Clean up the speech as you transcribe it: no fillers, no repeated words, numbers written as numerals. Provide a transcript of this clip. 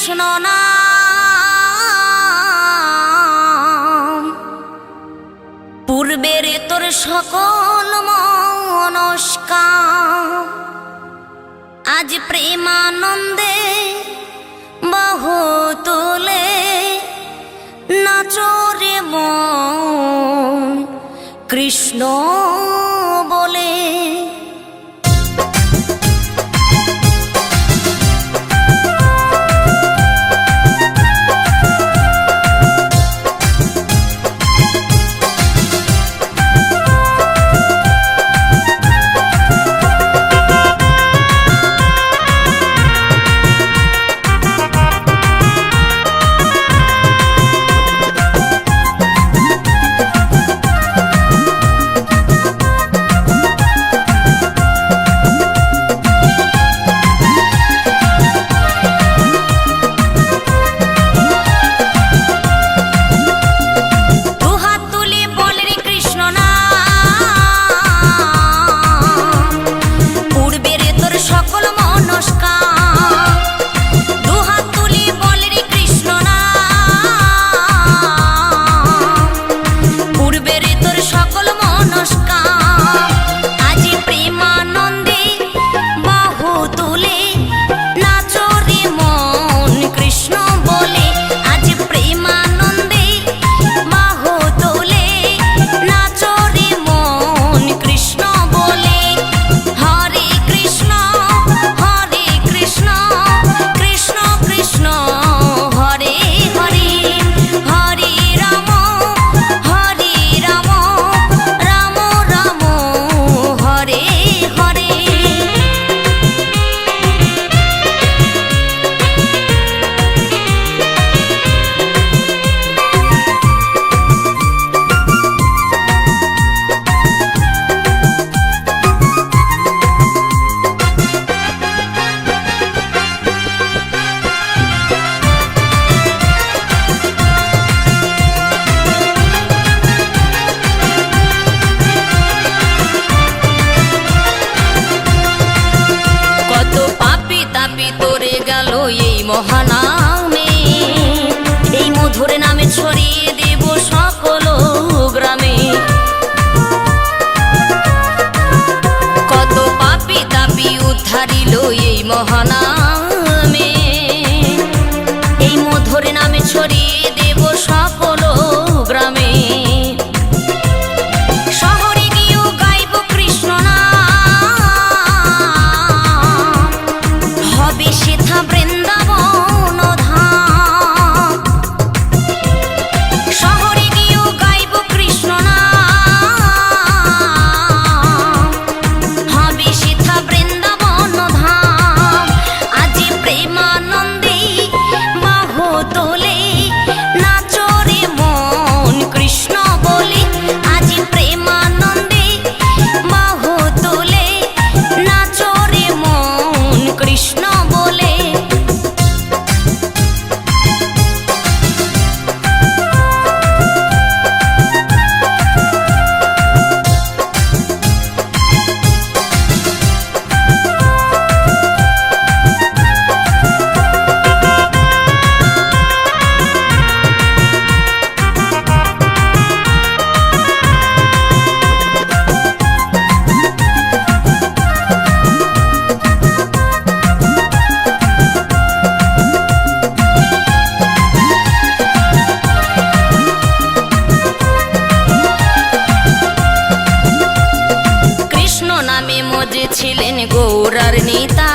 কৃষ্ণ নাম, পূর্বের তোর সকল মনস্কাম, আজ প্রেমানন্দে বহু তোলে নাচরে মন কৃষ্ণ বলে। মহানামে এই মধুর নামে ছড়িয়ে দেব সকল গ্রামে। কত পাপী তাপী উদ্ধারিল এই মহানামে, এই মধুর নামে ছড়িয়ে দেব সকল গ্রামে। শহরে গিয়েও গাইব কৃষ্ণ নাম, হবে সেথা বৃন্দাবন ধাম। শহরে গিয়েও গাইব কৃষ্ণ নাম, হবে সেথা বৃন্দাবন ধাম। আজি প্রেমানন্দে বাহু তোলে নাচরে মন কৃষ্ণ বলে। আজি প্রেমানন্দে বাহু তোলে নাচরে মন কৃষ্ণ বলে। ছিলেন গৌরার নেতা।